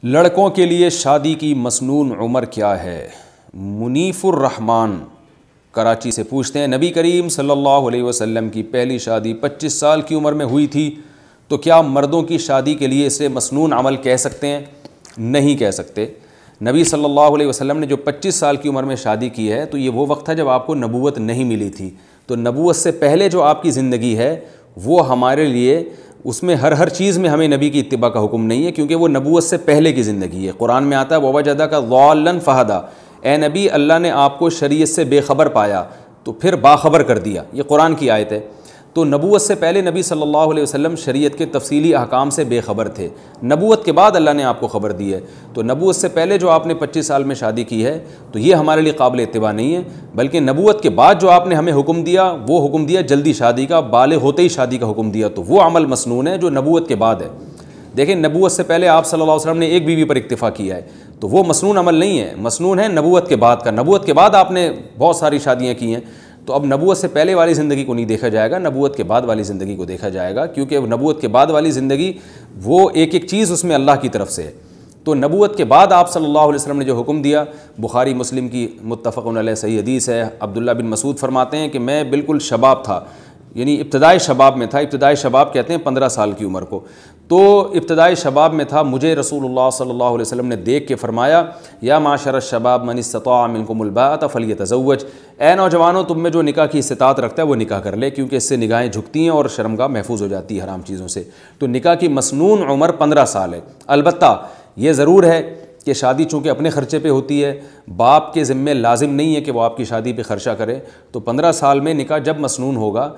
لڑکوں کے لیے شادی کی مسنون عمر کیا ہے؟ منیف الرحمن کراچی سے پوچھتے ہیں، نبی کریم صلی اللہ علیہ وسلم کی پہلی شادی 25 سال کی عمر میں ہوئی تھی، تو کیا مردوں کی شادی کے لیے اسے مسنون عمل کہہ سکتے ہیں؟ نہیں کہہ سکتے۔ نبی صلی اللہ علیہ وسلم نے جو 25 سال کی عمر میں شادی کی ہے تو یہ وہ وقت تھا جب آپ کو نبوت نہیں ملی تھی، تو نبوت سے پہلے جو آپ کی زندگی ہے وہ ہمارے لیے اس میں ہر چیز میں ہمیں نبی کی اتباع کا حکم نہیں ہے، کیونکہ وہ نبوت سے پہلے کی زندگی ہے۔ قرآن میں آتا ہے وَوَجَدَكَ ضَالًّا فَهَدَىٰ، اے نبی اللہ نے آپ کو شریعت سے بے خبر پایا تو پھر باخبر کر دیا، یہ قرآن کی آیت ہے۔ تو نبوت سے پہلے نبی صلی اللہ علیہ وسلم شریعت کے تفصیلی احکام سے بے خبر تھے، نبوت کے بعد اللہ نے آپ کو خبر دی ہے۔ تو نبوت سے پہلے جو آپ نے 25 سال میں شادی کی ہے تو یہ ہمارے لیے قابل اتباع نہیں ہے، بلکہ نبوت کے بعد جو آپ نے ہمیں حکم دیا وہ حکم دیا جلدی شادی کا، بالغ ہوتے ہی شادی کا حکم دیا، تو وہ عمل مسنون ہے جو نبوت کے بعد ہے۔ دیکھیں نبوت سے پہلے آپ صلی اللہ علیہ وسلم نے ایک بیوی پر اکتفا کیا ہے تو وہ مسنون عمل نہیں ہے، مسنون ہے نبوت کے بعد کا۔ نبوت کے بعد آپ نے بہت ساری شادیاں کی ہیں، تو اب نبوت سے پہلے والی زندگی کو نہیں دیکھا جائے گا، نبوت کے بعد والی زندگی کو دیکھا جائے گا، کیونکہ نبوت کے بعد والی زندگی وہ ایک ایک چیز اس میں اللہ کی طرف سے ہے۔ تو نبوت کے بعد آپ صلی اللہ علیہ وسلم نے جو حکم دیا، بخاری مسلم کی متفق علیہ صحیح حدیث ہے، عبداللہ بن مسعود فرماتے ہیں کہ میں بالکل شباب تھا، یعنی ابتدائی شباب میں تھا، ابتدائی شباب کہتے ہیں 15 سال کی عمر کو، تو ابتدائی شباب میں تھا، مجھے رسول اللہ صلی اللہ علیہ وسلم نے دیکھ کے فرمایا یا معاشر الشباب من استطاع منکم الباءۃ فلیتزوج، اے نوجوانوں تم میں جو نکاح کی استطاعت رکھتا ہے وہ نکاح کر لے، کیونکہ اس سے نگاہیں جھکتی ہیں اور شرمگاہ محفوظ ہو جاتی ہے حرام چیزوں سے۔ تو نکاح کی مسنون عمر 15 سال ہے۔ البتہ یہ ضرور ہے کہ شادی چونکہ اپنے خرچے پہ ہوتی ہے، باپ کے ذمے لازم نہیں ہے کہ وہ آپ کی شادی پہ خرچہ کرے، تو 15 سال میں نکاح جب مسنون ہوگا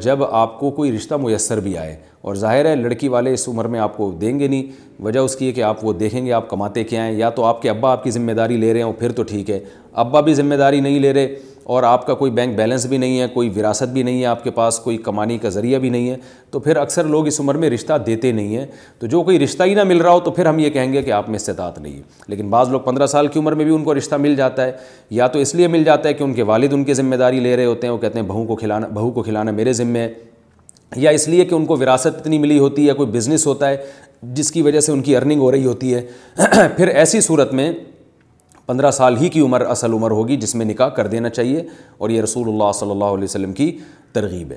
جب آپ کو کوئی رشتہ میسر بھی آئے، اور ظاہر ہے لڑکی والے اس عمر میں آپ کو دیں گے نہیں، وجہ اس کی ہے کہ آپ وہ دیکھیں گے آپ کماتے کیا ہیں، یا تو آپ کے ابا آپ کی ذمہ داری لے رہے ہوں پھر تو ٹھیک ہے، ابا بھی ذمہ داری نہیں لے رہے اور آپ کا کوئی بینک بیلنس بھی نہیں ہے، کوئی وراثت بھی نہیں ہے آپ کے پاس، کوئی کمانے کا ذریعہ بھی نہیں ہے، تو پھر اکثر لوگ اس عمر میں رشتہ دیتے نہیں ہیں۔ تو جو کوئی رشتہ ہی نہ مل رہا ہو تو پھر ہم یہ کہیں گے کہ آپ میں استطاعت نہیں ہے۔ لیکن بعض لوگ 15 سال کی عمر میں بھی ان کو رشتہ مل جاتا ہے، یا تو اس لیے مل جاتا ہے کہ ان کے والد ان کی ذمہ داری لے رہے ہوتے ہیں، وہ کہتے ہیں بہو کو کھلانا میرے ذمہ ہے، یا اس لیے کہ ان کو وراثت اتنی ملی ہوتی ہے، کوئی بزنس ہوتا ہے جس کی وجہ سے ان کی ارننگ ہو رہی ہوتی ہے۔ پھر ایسی صورت میں 15 سال ہی کی عمر اصل عمر ہوگی جس میں نکاح کر دینا چاہیے، اور یہ رسول اللہ صلی اللہ علیہ وسلم کی ترغیب ہے۔